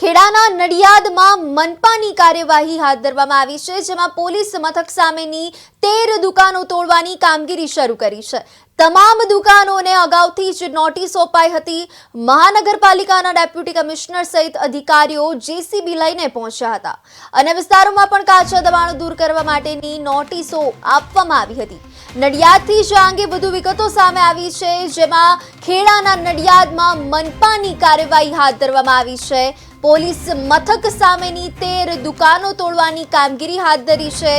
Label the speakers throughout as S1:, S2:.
S1: ખેડાના નડિયાદમાં મનપાની કાર્યવાહી હાથ ધરવામાં આવી છે, જેમાં પોલીસ મથક સામેની 13 દુકાનો તોડવાની કામગીરી શરૂ કરી છે। તમામ દુકાનોને અગાઉથી જ નોટિસો અપાઈ હતી। મહાનગરપાલિકાના ડેપ્યુટી કમિશનર સહિત અધિકારીઓ જેસીબી લઈને પહોંચ્યા હતા અને વિસ્તારોમાં પણ કાચા દબાણો દૂર કરવા માટેની નોટિસો આપવામાં આવી હતી। નડિયાદથી જ આ અંગે વધુ વિગતો સામે આવી છે, જેમાં ખેડાના નડિયાદમાં મનપાની કાર્યવાહી હાથ ધરવામાં આવી છે। પોલીસ મથક સામેની 13 દુકાનો તોડવાની કામગીરી હાથ ધરી છે,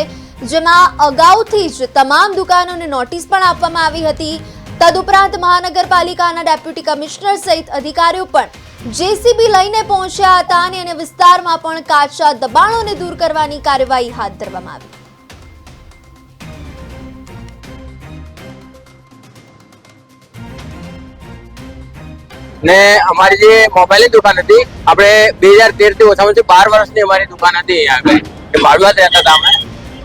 S1: જેમાં અગાઉથી જ તમામ દુકાનોને નોટિસ પણ આપવામાં આવી હતી। તદુપરાંત મહાનગરપાલિકાના ડેપ્યુટી કમિશનર સહિત અધિકારીઓ પણ જેસીબી લઈને પહોંચ્યા હતા અને વિસ્તારમાં પણ કાચા દબાણોને દૂર કરવાની કાર્યવાહી હાથ ધરવામાં આવી।
S2: ને અમારી જે મોબાઈલની દુકાન હતી, આપણે 2013 થી ઓછામાં ઓછી 12 વર્ષની અમારી દુકાન હતી। અહીંયા આગળ ભાડુઆત રહેતા હતા અમે,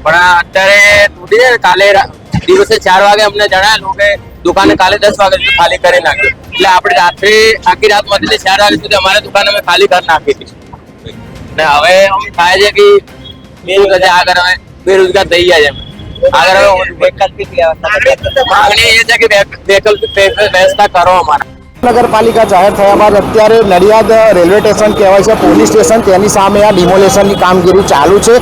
S2: પણ અત્યારે તૂટી જાય ને કાલે દિવસે 4 વાગે અમને જણાવેલું કે દુકાને કાલે 10 વાગે સુધી ખાલી કરી નાખી, એટલે આપણે રાત્રે આખી રાત માંથી 4 વાગે સુધી અમારી દુકાન અમે ખાલી કરી નાખી હતી। ને હવે અમે થાય છે કે આગળ અમે બેરોજગાર થઈ ગયા છે। આગળ માંગણી એ છે કે વૈકલ્પિક વ્યવસ્થા કરો અમારા।
S3: નગરપાલિકા જાહેર થયા બાદ અત્યારે નડિયાદ રેલવે સ્ટેશન કહેવાય છે પોલીસ સ્ટેશન, તેની સામે આ ડિમોલેશનની કામગીરી ચાલુ છે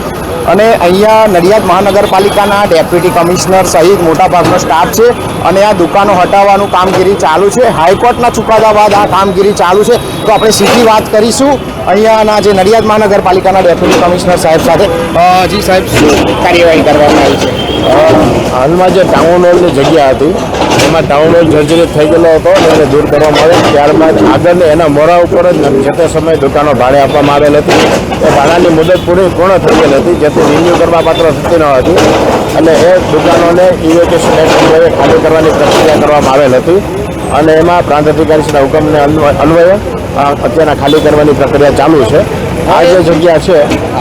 S3: અને અહીંયા નડિયાદ મહાનગરપાલિકાના ડેપ્યુટી કમિશનર સહિત મોટાભાગનો સ્ટાફ છે અને આ દુકાનો હટાવવાનું કામગીરી ચાલુ છે। હાઈકોર્ટના ચુકાદા બાદ આ કામગીરી ચાલુ છે, તો આપણે સીધી વાત કરીશું અહીંયાના જે નડિયાદ મહાનગરપાલિકાના ડેપ્યુટી કમિશનર સાહેબ સાથે। જી સાહેબ, શું કાર્યવાહી કરવામાં આવી છે?
S4: હાલમાં જે ટાઉન હોલની જગ્યા હતી એમાં ટાઉન હોલ જર્જરિત થઈ ગયેલો હતો અને એને દૂર કરવામાં આવે, ત્યારબાદ આગળ એના મોરા ઉપર જ જે તે સમયે દુકાનો ભાડે આપવામાં આવેલ હતી। એ ભાડાની મુદત પૂર્ણ થઈ ગયેલ હતી, જેથી રિન્યુ કરવા પાત્ર થતી ન હતી અને એ દુકાનોને ઇવેક્યુએશન એક્ટ ખાલી કરવાની પ્રક્રિયા કરવામાં આવેલ હતી અને એમાં પ્રાંત અધિકારીના હુકમને અન્વયે અત્યારના ખાલી કરવાની પ્રક્રિયા ચાલુ છે। આ જે જગ્યા છે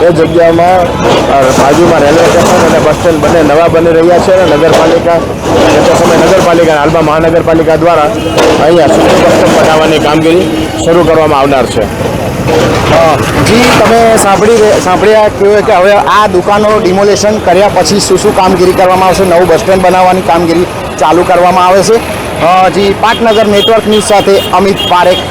S4: એ જગ્યામાં બાજુમાં રેલવે સ્ટેશન અને બસ સ્ટેન્ડ બંને નવા બની રહ્યા છે અને નગરપાલિકા તે સમય નગરપાલિકા હાલમાં મહાનગરપાલિકા દ્વારા અહીંયા સૂકી બસ સ્ટેન્ડ બનાવવાની કામગીરી શરૂ કરવામાં આવનાર છે।
S3: જી, તમે સાંભળ્યા કે હવે આ દુકાનો ડિમોલેશન કર્યા પછી શું કામગીરી કરવામાં આવશે? નવું બસ સ્ટેન્ડ બનાવવાની કામગીરી ચાલુ કરવામાં આવે છે। જી, પાટનગર નેટવર્ક ન્યૂઝ સાથે અમિત પારેખ।